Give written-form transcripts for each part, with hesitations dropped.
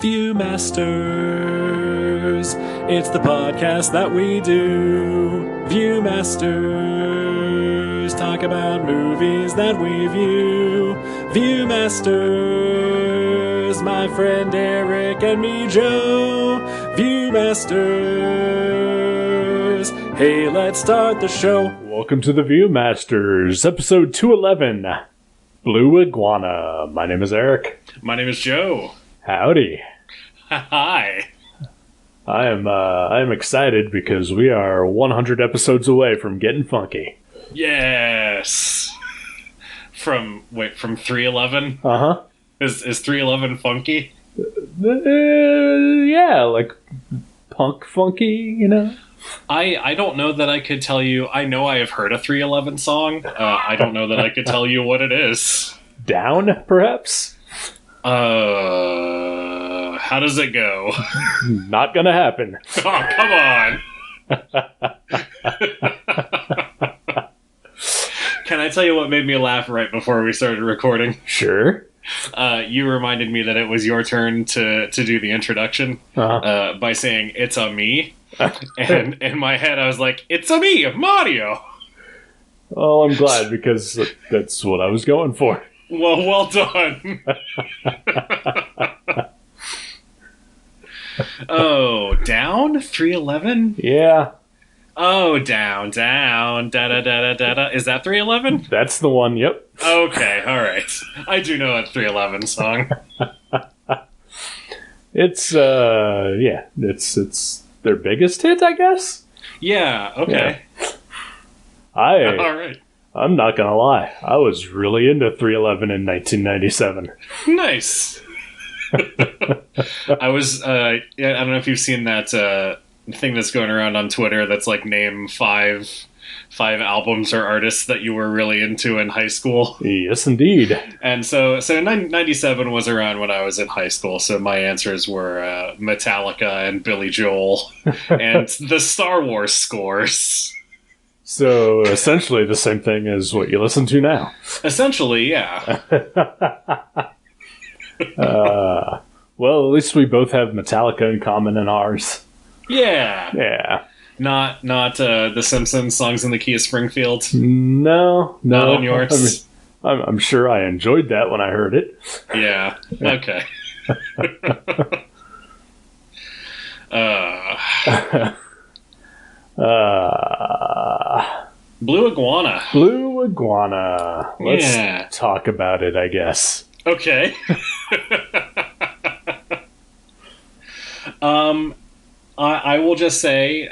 Viewmasters, it's the podcast that we do. Viewmasters, talk about movies that we view. Viewmasters, my friend Eric and me, Joe. Viewmasters, hey, let's start the show. Welcome to the Viewmasters, episode 211, Blue Iguana. My name is Eric. My name is Joe. Howdy. Hi. I am excited because we are 100 episodes away from getting funky. Yes. From 311? Uh-huh. Is 311 funky? Yeah, like punk funky, you know? I don't know that I could tell you. I know I have heard a 311 song. I don't know that I could tell you what it is. Down, perhaps? How does it go? Not gonna happen. Oh, come on. Can I tell you what made me laugh right before we started recording? Sure. You reminded me that it was your turn to do the introduction by saying, "It's a me." And in my head, I was like, "It's a me, Mario." Oh, I'm glad because that's what I was going for. Well done. Oh, down? 311? Yeah. Oh, down, da da da da da. Is that 311? That's the one, yep. Okay, alright. I do know a 311 song. It's their biggest hit, I guess? Yeah, okay. Yeah. Alright. I'm not gonna lie. I was really into 311 in 1997. Nice. I was, I don't know if you've seen that thing that's going around on Twitter that's like name five albums or artists that you were really into in high school. Yes, indeed. And so 97 was around when I was in high school, so my answers were Metallica and Billy Joel and the Star Wars scores. So, essentially the same thing as what you listen to now. Essentially, yeah. Well, at least we both have Metallica in common in ours. Yeah. Yeah. Not the Simpsons songs in the Key of Springfield. No. Not on yours. I'm sure I enjoyed that when I heard it. Yeah. Okay. Blue Iguana. Blue Iguana. Let's talk about it, I guess. Okay. I will just say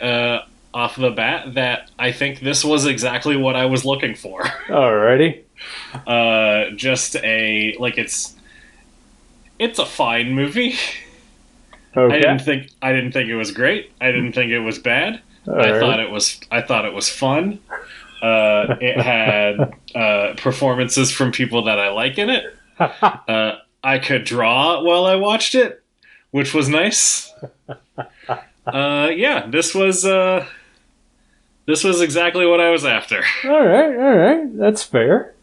off the bat that I think this was exactly what I was looking for. Alrighty. Just it's a fine movie. Okay. I didn't think it was great. I didn't think it was bad. Right. I thought it was fun. It had performances from people that I like in it. I could draw while I watched it, which was nice. Yeah, this was exactly what I was after. All right, that's fair.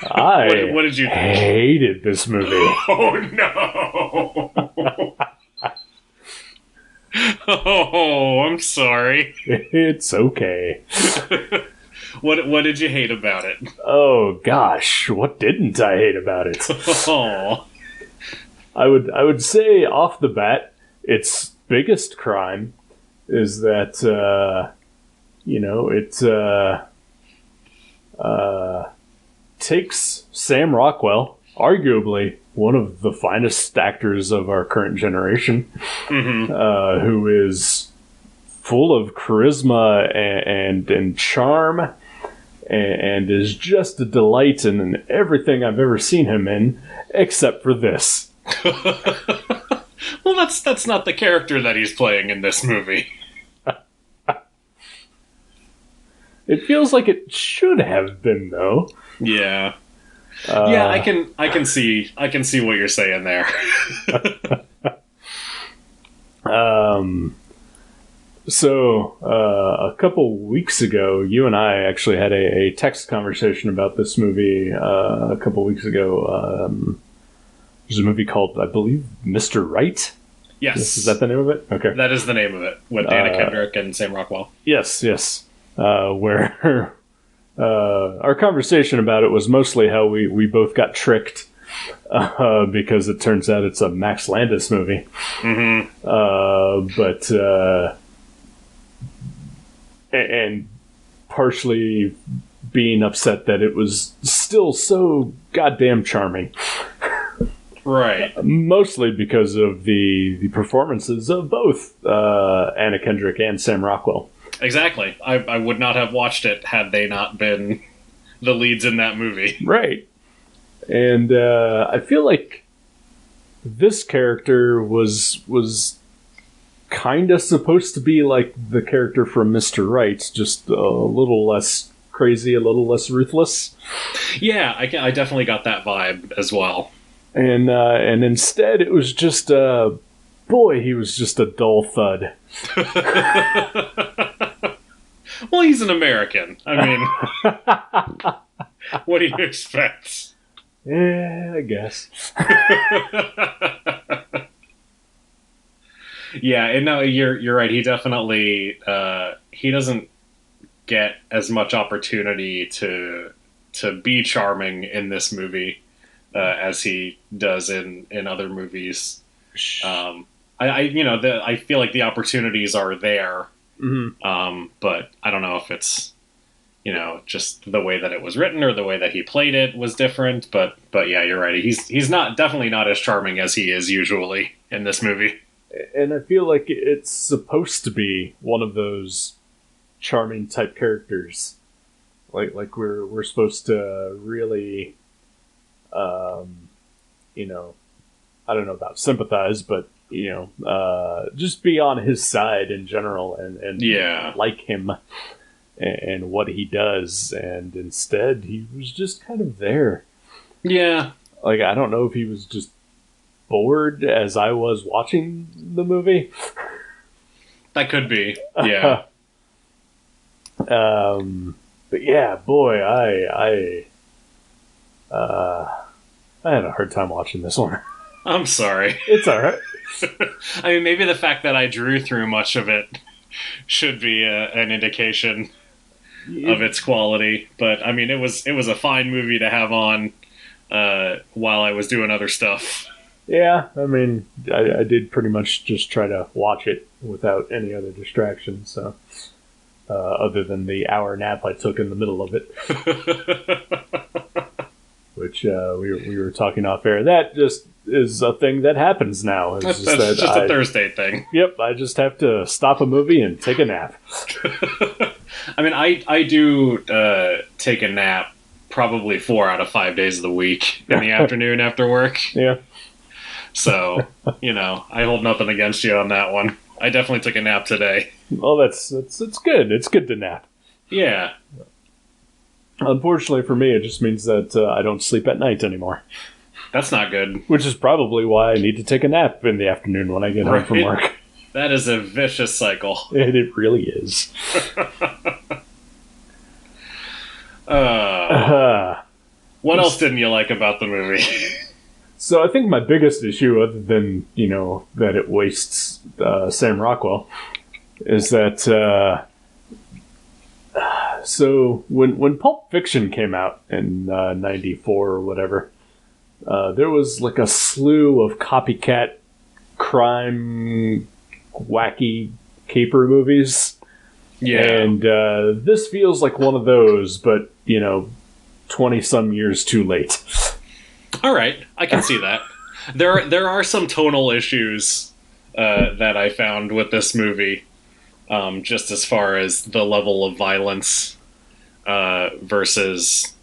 What did you think? Hated this movie. Oh no! Oh, I'm sorry. It's okay. What did you hate about it? Oh gosh, what didn't I hate about it? Oh. I would say off the bat, its biggest crime is that it takes Sam Rockwell, arguably one of the finest actors of our current generation, who is full of charisma and charm, and is just a delight in everything I've ever seen him in, except for this. Well, that's not the character that he's playing in this movie. It feels like it should have been, though. Yeah. Yeah, I can see what you're saying there. So, a couple weeks ago, you and I actually had a text conversation about this movie a couple weeks ago. There's a movie called, I believe, Mr. Right. Yes. Is that the name of it? Okay. That is the name of it, with Anna Kendrick and Sam Rockwell. Yes. Where our conversation about it was mostly how we both got tricked because it turns out it's a Max Landis movie. Mm-hmm. And partially being upset that it was still so goddamn charming. Right. Mostly because of the performances of both Anna Kendrick and Sam Rockwell. Exactly. I would not have watched it had they not been the leads in that movie. Right. And I feel like this character was kind of supposed to be like the character from Mr. Right, just a little less crazy, a little less ruthless. Yeah, I definitely got that vibe as well. And instead it was just, boy, he was just a dull thud. Well, he's an American. I mean, what do you expect? Yeah, I guess. Yeah, and no, you're right. He definitely he doesn't get as much opportunity to be charming in this movie as he does in other movies. I feel like the opportunities are there, but I don't know if it's just the way that it was written or the way that he played it was different. But yeah, you're right. He's definitely not as charming as he is usually in this movie. And I feel like it's supposed to be one of those charming type characters, like we're supposed to really, I don't know about sympathize, but just be on his side in general and like him and what he does. And instead, he was just kind of there. Yeah, like I don't know if he was just bored as I was watching the movie. That could be. Yeah. But yeah, boy, I had a hard time watching this one. I'm sorry. It's all right. I mean, maybe the fact that I drew through much of it should be an indication of its quality. But I mean, it was a fine movie to have on while I was doing other stuff. Yeah, I mean, I did pretty much just try to watch it without any other distractions. So, other than the hour nap I took in the middle of it, which we were talking off air. That just is a thing that happens now. That's just a Thursday thing. Yep, I just have to stop a movie and take a nap. I mean, I do take a nap probably 4 out of 5 days of the week in the afternoon after work. Yeah. So, I hold nothing against you on that one. I definitely took a nap today. Well, that's good. It's good to nap. Yeah. Unfortunately for me, it just means that I don't sleep at night anymore. That's not good. Which is probably why I need to take a nap in the afternoon when I get home from work. That is a vicious cycle. It really is. What else didn't you like about the movie? So I think my biggest issue, other than, that it wastes Sam Rockwell, is that so when Pulp Fiction came out in 94 or whatever, there was like a slew of copycat crime wacky caper movies. Yeah. And this feels like one of those, but 20 some years too late. All right, I can see that. There are some tonal issues that I found with this movie, just as far as the level of violence versus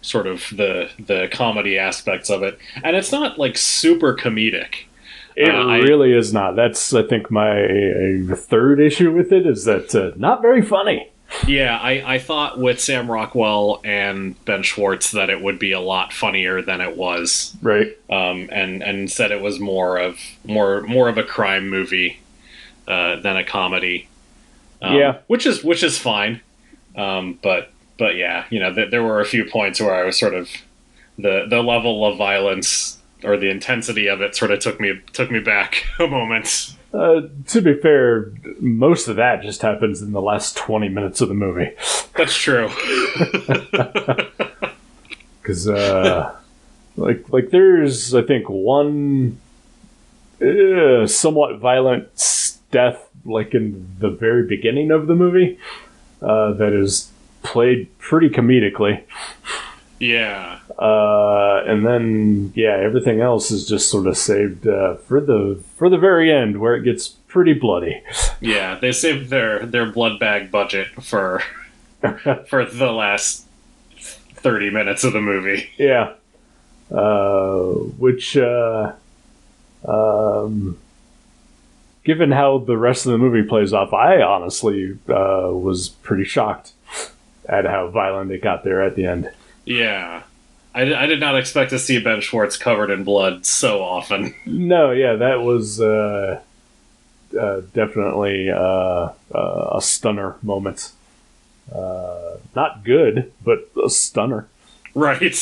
sort of the comedy aspects of it, and it's not like super comedic. It really is not. That's, I think, my third issue with it, is that not very funny. Yeah, I thought with Sam Rockwell and Ben Schwartz that it would be a lot funnier than it was. Right. And said it was more of a crime movie than a comedy. Yeah. Which is fine. But yeah, there were a few points where I was sort of the level of violence or the intensity of it sort of took me back a moment. To be fair, most of that just happens in the last 20 minutes of the movie. That's true. Because, like there's, I think, one somewhat violent death, like in the very beginning of the movie, that is played pretty comedically. Yeah. And then, everything else is just sort of saved for the very end, where it gets pretty bloody. Yeah, they saved their blood bag budget for the last 30 minutes of the movie. Yeah. Which, given how the rest of the movie plays off, I honestly was pretty shocked at how violent it got there at the end. Yeah. I did not expect to see Ben Schwartz covered in blood so often. No, yeah, that was definitely a stunner moment. Not good, but a stunner. Right.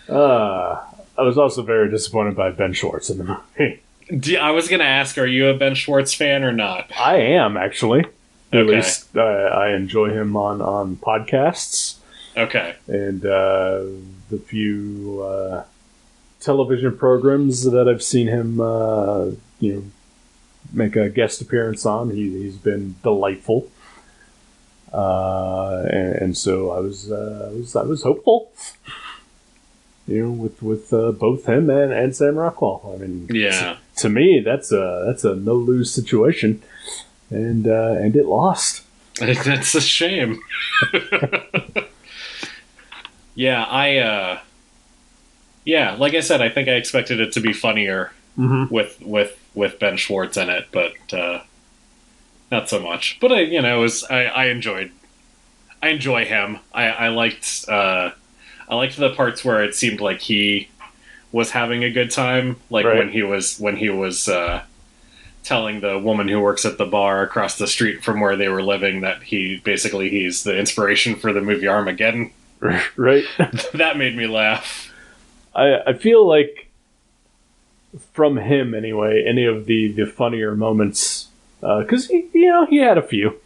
I was also very disappointed by Ben Schwartz in the movie. I was going to ask, are you a Ben Schwartz fan or not? I am, actually. At Okay. least I enjoy him on podcasts. Okay. And the few television programs that I've seen him make a guest appearance on, he's been delightful. And so I was hopeful. With both him and Sam Rockwell. I mean, Yeah. to me, that's a no lose situation, and it lost. That's a shame. Yeah, like I said, I think I expected it to be funnier with Ben Schwartz in it, but not so much. But I enjoy him. I liked the parts where it seemed like he was having a good time, like right. when he was telling the woman who works at the bar across the street from where they were living that he's the inspiration for the movie Armageddon. Right. That made me laugh. I feel like from him anyway, any of the funnier moments, because he had a few.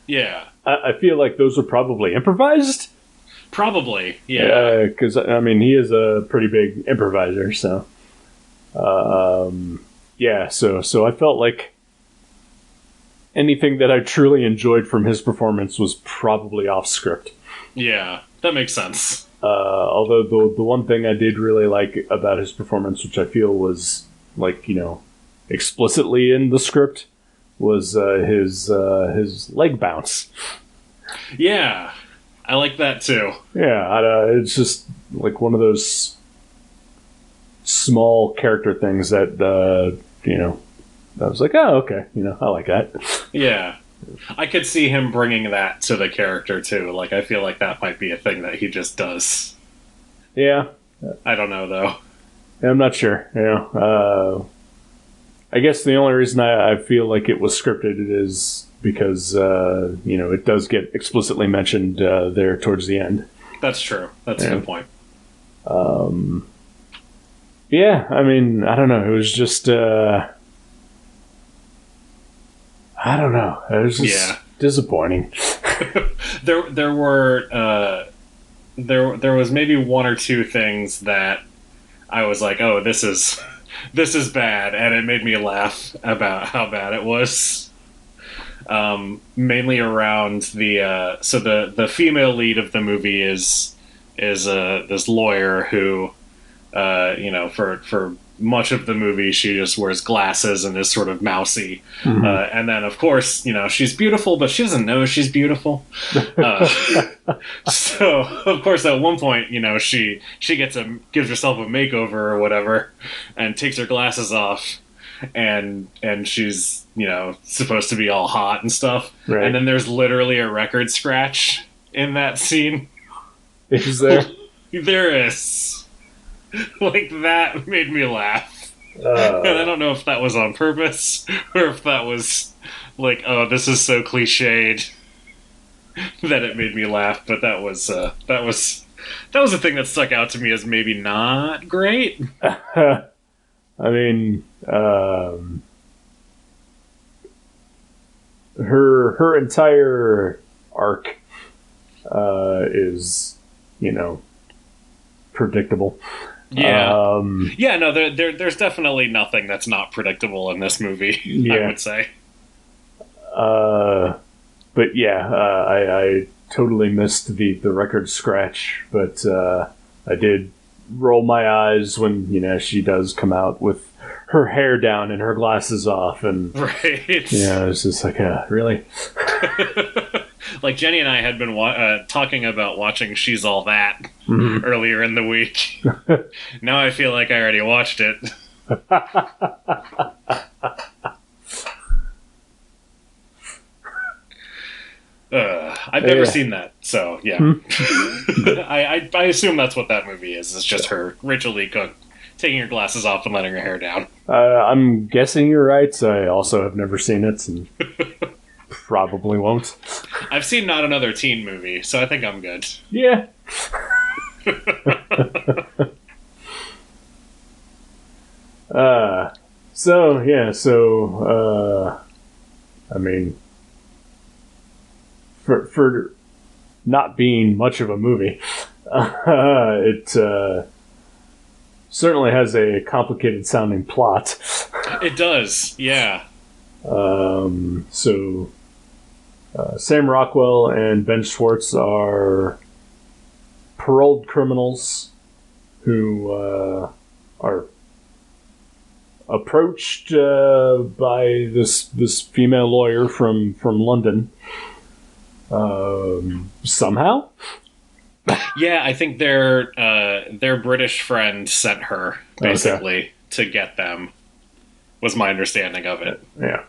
Yeah. I feel like those were probably improvised. Probably, yeah. Because I mean, he is a pretty big improviser, so So I felt like anything that I truly enjoyed from his performance was probably off script. Yeah, that makes sense. Although the one thing I did really like about his performance, which I feel was explicitly in the script, was his leg bounce. Yeah. I like that too. Yeah, it's just like one of those small character things that I was like, oh, okay, I like that. Yeah, I could see him bringing that to the character too. Like, I feel like that might be a thing that he just does. Yeah, I don't know though. I'm not sure. I guess the only reason I feel like it was scripted is because it does get explicitly mentioned there towards the end. That's true. That's a good point. Yeah, I mean, I don't know. It was just I don't know. It was just disappointing. There was maybe one or two things that I was like, oh, this is bad, and it made me laugh about how bad it was. Mainly around the female lead of the movie is this lawyer who for much of the movie she just wears glasses and is sort of mousy, and then of course she's beautiful, but she doesn't know she's beautiful. So of course at one point she gives herself a makeover or whatever and takes her glasses off. And she's supposed to be all hot and stuff, right. And then there's literally a record scratch in that scene. Is there? There is. Like, that made me laugh, and I don't know if that was on purpose or if that was like, oh, this is so cliched. that it made me laugh, but that was a thing that stuck out to me as maybe not great. I mean, her entire arc is, predictable. Yeah. No, there's definitely nothing that's not predictable in this movie, yeah. I would say. But yeah, I totally missed the record scratch, but I did roll my eyes when, she does come out with her hair down and her glasses off, and right. It's just like, really? Like Jenny and I had been talking about watching She's All That earlier in the week. Now I feel like I already watched it. I've never seen that, so yeah. I assume that's what that movie is. It's just her, Rachel Lee Cook, taking her glasses off and letting her hair down. I'm guessing you're right. I also have never seen it, and probably won't. I've seen Not Another Teen Movie, so I think I'm good. Yeah. I mean, for not being much of a movie, it certainly has a complicated sounding plot. It does, yeah. Sam Rockwell and Ben Schwartz are paroled criminals who are approached by this female lawyer from London. Somehow? Yeah, I think their British friend sent her, basically, to get them, was my understanding of it. Yeah.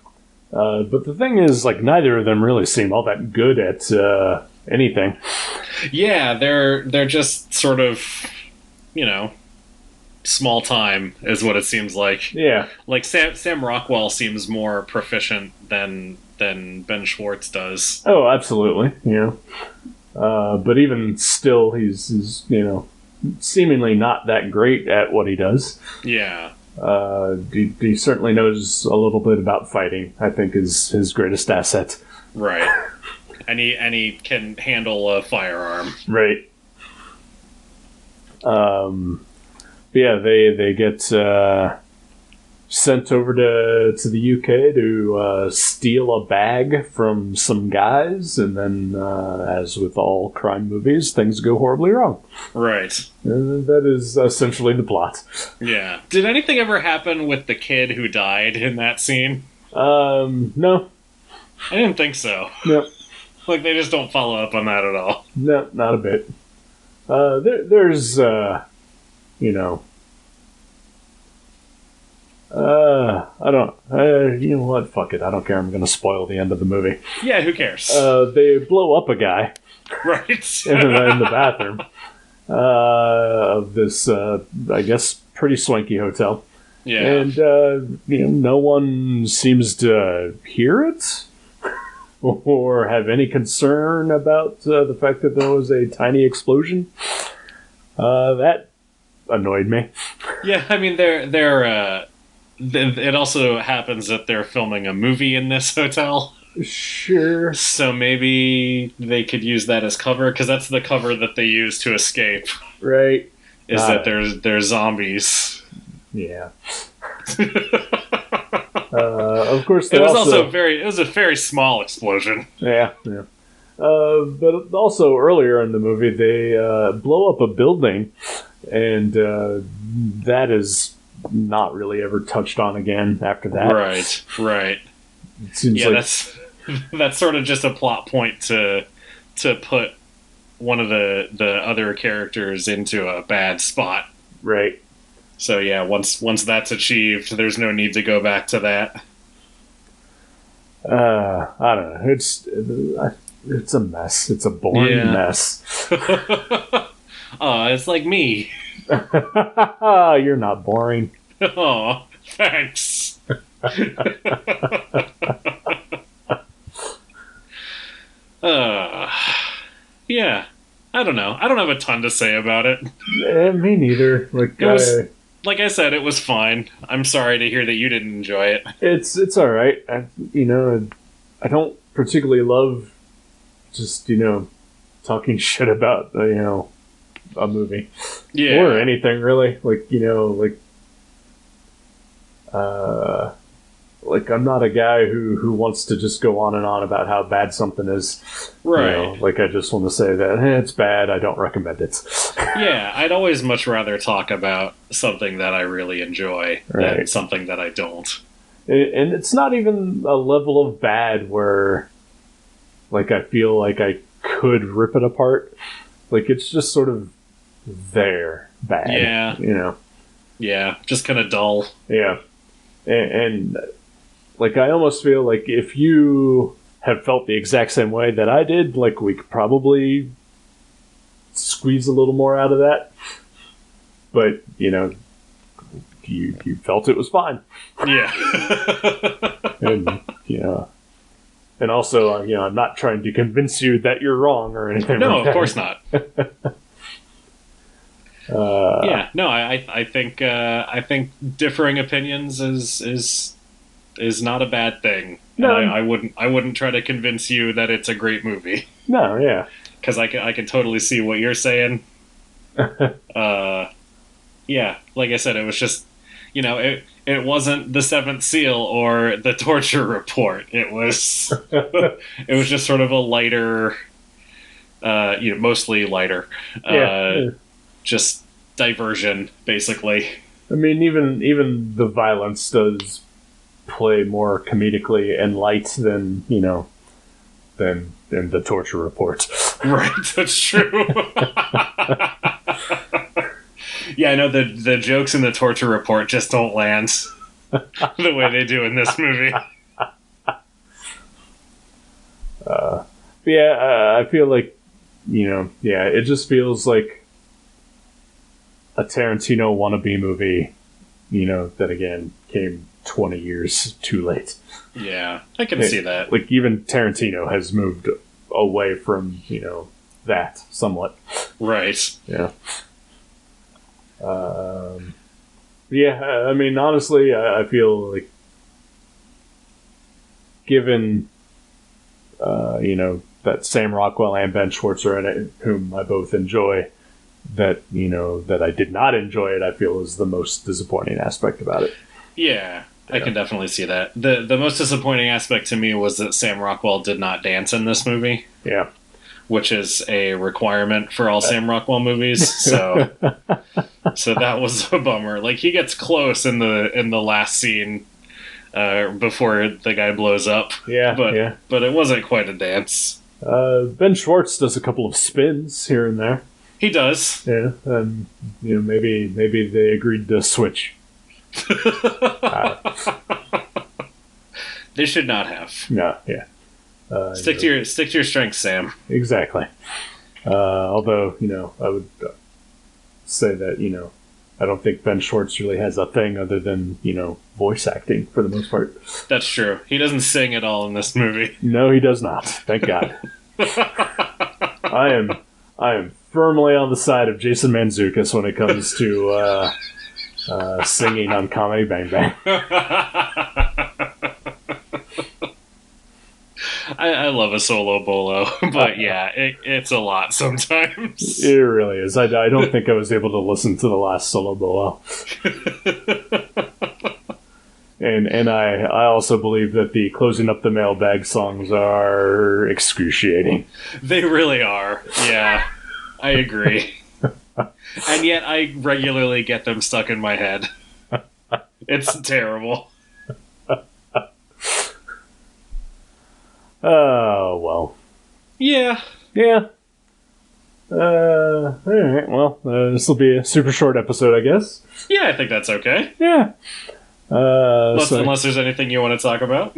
But the thing is, neither of them really seem all that good at anything. Yeah, they're just sort of, small time is what it seems like. Yeah. Like Sam Rockwell seems more proficient than Ben Schwartz does. Oh, absolutely. But even still, he's seemingly not that great at what he does. Yeah. He certainly knows a little bit about fighting. I think is his greatest asset. Right. And he can handle a firearm. Right. Yeah, they get sent over to the UK to steal a bag from some guys, and then, as with all crime movies, things go horribly wrong. Right. And that is essentially the plot. Yeah. Did anything ever happen with the kid who died in that scene? No. I didn't think so. Yep. They just don't follow up on that at all. No, not a bit. There's, I don't, you know what, fuck it, I don't care, I'm gonna spoil the end of the movie. Yeah, who cares? They blow up a guy. Right. in the bathroom of this, I guess, pretty swanky hotel. Yeah. And, no one seems to hear it or have any concern about the fact that there was a tiny explosion. That annoyed me. Yeah, I mean, it also happens that they're filming a movie in this hotel. Sure. So maybe they could use that as cover, because that's the cover that they use to escape. Right. Is that there's zombies. Yeah. Of course, it was it was a very small explosion. Yeah. But also earlier in the movie, they blow up a building, and that is not really ever touched on again after that. Right. It seems like that's sort of just a plot point to put one of the other characters into a bad spot. Right. So yeah, once that's achieved, there's no need to go back to that. I don't know. It's a mess. It's a boring mess. Oh, it's like me. You're not boring. Oh, thanks. Yeah. I don't know. I don't have a ton to say about it. Me neither. Like I said, it was fine. I'm sorry to hear that you didn't enjoy it. It's all right. I don't particularly love just talking shit about a movie, or anything really. Like I'm not a guy who wants to just go on and on about how bad something is. Right. I just want to say that it's bad. I don't recommend it. Yeah, I'd always much rather talk about something that I really enjoy than something that I don't. And it's not even a level of bad where, I feel like I could rip it apart. It's just sort of there bad. Yeah. Yeah, just kind of dull. Yeah. And I almost feel like if you have felt the exact same way that I did, we could probably squeeze a little more out of that. But, you felt it was fine. Yeah. And also, I'm not trying to convince you that you're wrong or anything. No, of course not. I think differing opinions is not a bad thing. No, and I wouldn't try to convince you that it's a great movie. No, yeah, because I can totally see what you're saying. Yeah, like I said, it was just it wasn't The Seventh Seal or The Torture Report. It was just sort of a lighter, mostly lighter. Just diversion, basically. I mean, even the violence does play more comedically and light than in The Torture Report. Right, that's true. Yeah, I know the jokes in The Torture Report just don't land the way they do in this movie. I feel like it just feels like a Tarantino wannabe movie, that again came 20 years too late. Yeah, I can see that. Even Tarantino has moved away from, that somewhat. Right. Yeah. I mean, honestly, I feel like given, that Sam Rockwell and Ben Schwartz are in it, whom I both enjoy, that I did not enjoy it, I feel is the most disappointing aspect about it. Yeah, I can definitely see that. The most disappointing aspect to me was that Sam Rockwell did not dance in this movie. Yeah. Which is a requirement for all Sam Rockwell movies, so that was a bummer. He gets close in the last scene before the guy blows up. Yeah, but it wasn't quite a dance. Ben Schwartz does a couple of spins here and there. He does. Yeah, and maybe they agreed to switch. They should not have. No, yeah. Stick to your strengths, Sam. Exactly. Although I would say that I don't think Ben Schwartz really has a thing other than voice acting for the most part. That's true. He doesn't sing at all in this movie. No, he does not. Thank God. I am firmly on the side of Jason Mantzoukas when it comes to singing on Comedy Bang Bang. I love a solo bolo, but it's a lot sometimes. It really is. I don't think I was able to listen to the last solo bolo. And I also believe that the closing up the mailbag songs are excruciating. They really are. Yeah, I agree. And yet I regularly get them stuck in my head. It's terrible. Oh, well. Yeah. Yeah. Alright, well, this will be a super short episode, I guess. Yeah, I think that's okay. Yeah. Unless there's anything you want to talk about.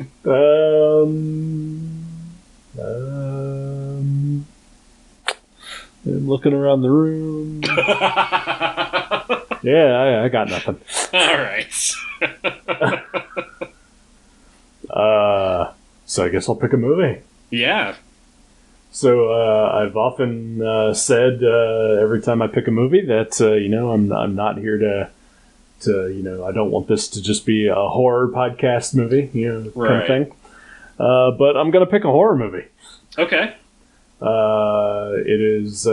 I'm looking around the room. Yeah, I got nothing. Alright. So I guess I'll pick a movie. Yeah. So I've often said every time I pick a movie that I'm not here to I don't want this to just be a horror podcast movie, kind of thing. But I'm gonna pick a horror movie. Okay. It is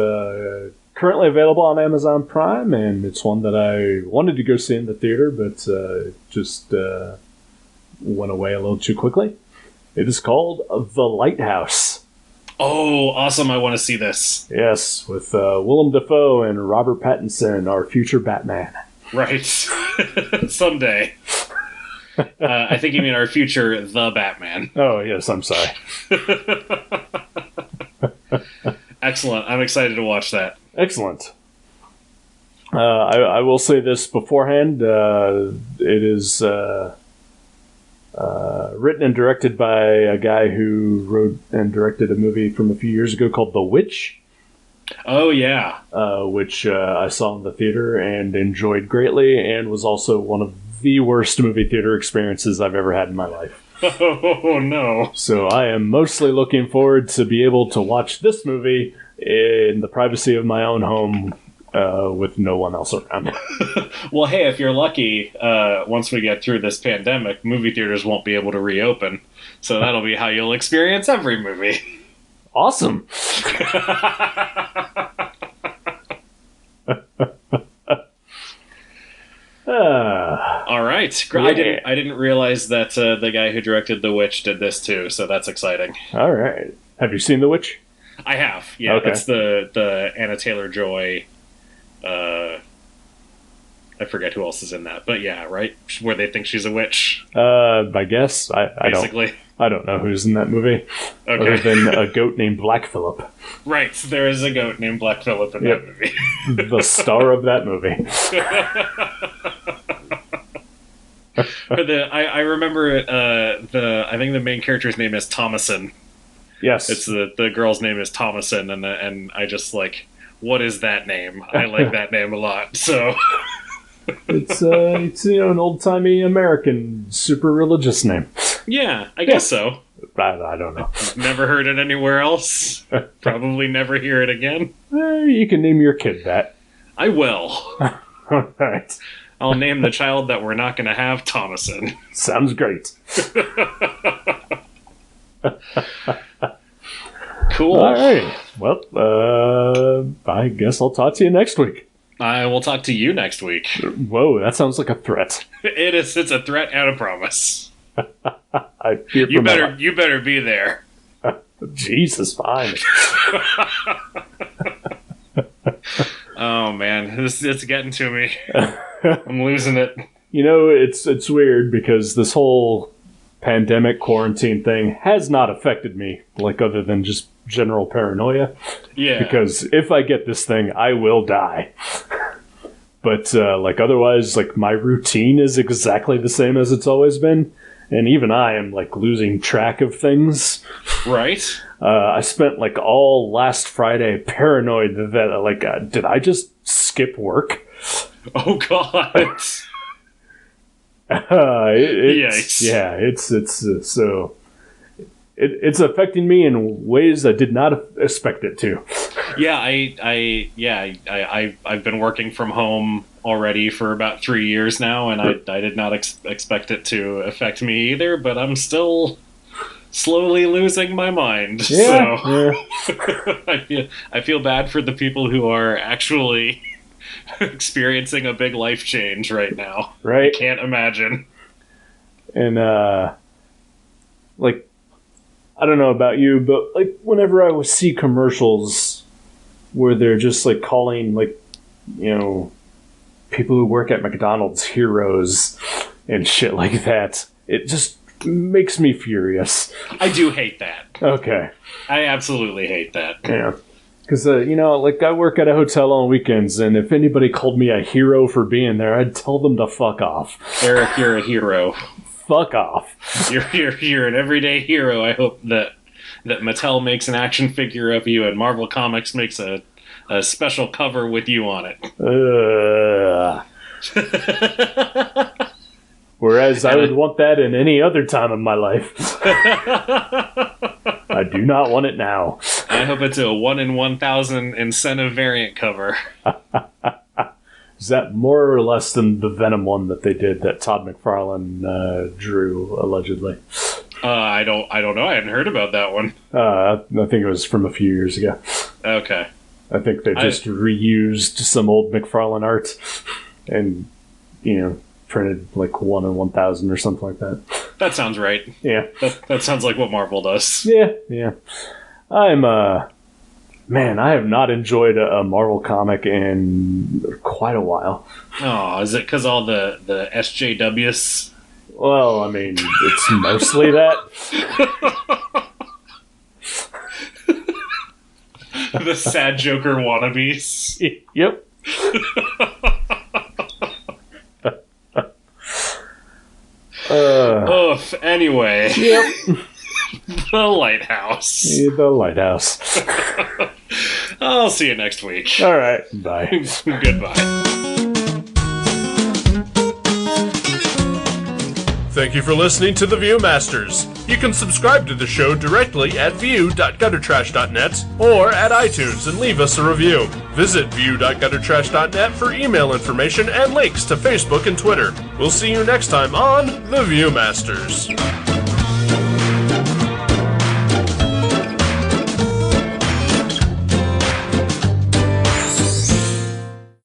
currently available on Amazon Prime, and it's one that I wanted to go see in the theater, but just went away a little too quickly. It is called The Lighthouse. Oh, awesome. I want to see this. Yes, with Willem Dafoe and Robert Pattinson, our future Batman. Right. Someday. I think you mean our future The Batman. Oh, yes, I'm sorry. Excellent. I'm excited to watch that. Excellent. I will say this beforehand. It is written and directed by a guy who wrote and directed a movie from a few years ago called The Witch. Oh, yeah. Which I saw in the theater and enjoyed greatly, and was also one of the worst movie theater experiences I've ever had in my life. Oh, no. So I am mostly looking forward to be able to watch this movie in the privacy of my own home with no one else around. Well, hey, if you're lucky, once we get through this pandemic, movie theaters won't be able to reopen. So that'll be how you'll experience every movie. Awesome. All right. Yeah. I didn't realize that the guy who directed The Witch did this too, so that's exciting. All right. Have you seen The Witch? I have. Yeah, okay. That's the Anna Taylor-Joy. I forget who else is in that, but yeah, right? Where they think she's a witch. I guess. Basically. I don't know who's in that movie. Okay. Other than a goat named Black Phillip. Right, there is a goat named Black Phillip in that movie. The star of that movie. I remember I think the main character's name is Thomason. Yes. It's the girl's name is Thomason, and I just like, what is that name? I like that name a lot. So it's an old timey American super religious name. Yeah, I guess so. I don't know. Never heard it anywhere else. Probably never hear it again. You can name your kid that. I will. All right. I'll name the child that we're not going to have Thomason. Sounds great. Cool. All right. Well, I guess I'll talk to you next week. I will talk to you next week. Whoa, that sounds like a threat. It is. It's a threat and a promise. I fear for You my better. life. You better be there. Jesus, fine. Oh man, it's getting to me. I'm losing it. It's weird because this whole pandemic quarantine thing has not affected me, like other than just general paranoia. Yeah. Because if I get this thing, I will die. But otherwise, my routine is exactly the same as it's always been, and even I am losing track of things. Right. I spent all last Friday paranoid that did I just skip work? Oh God. Yikes. Yeah, it's affecting me in ways I did not expect it to. Yeah, I've been working from home already for about 3 years now, and I did not expect it to affect me either. But I'm still slowly losing my mind. Yeah, so I feel bad for the people who are actually experiencing a big life change right now. Right. I can't imagine. And I don't know about you, but whenever I would see commercials where they're just calling people who work at McDonald's heroes and shit like that, it just makes me furious. I do hate that. Okay. I absolutely hate that. Yeah. Because, I work at a hotel on weekends, and if anybody called me a hero for being there, I'd tell them to fuck off. Eric, you're a hero. Fuck off. You're an everyday hero. I hope that Mattel makes an action figure of you and Marvel Comics makes a special cover with you on it. Whereas I would want that in any other time of my life. I do not want it now. I hope it's a 1 in 1,000 incentive variant cover. Is that more or less than the Venom one that they did that Todd McFarlane drew, allegedly? I don't know. I hadn't heard about that one. I think it was from a few years ago. Okay. I think they just reused some old McFarlane art and, printed like 1 in 1,000 or something like that. That sounds right. Yeah. That sounds like what Marvel does. Yeah. I have not enjoyed a Marvel comic in quite a while. Oh, is it because all the SJWs? Well, I mean, it's mostly that. The sad Joker wannabes. Yep. Anyway. Yep. The Lighthouse. The Lighthouse. I'll see you next week. All right. Bye. Goodbye. Thank you for listening to The Viewmasters. You can subscribe to the show directly at view.guttertrash.net or at iTunes and leave us a review. Visit view.guttertrash.net for email information and links to Facebook and Twitter. We'll see you next time on The Viewmasters.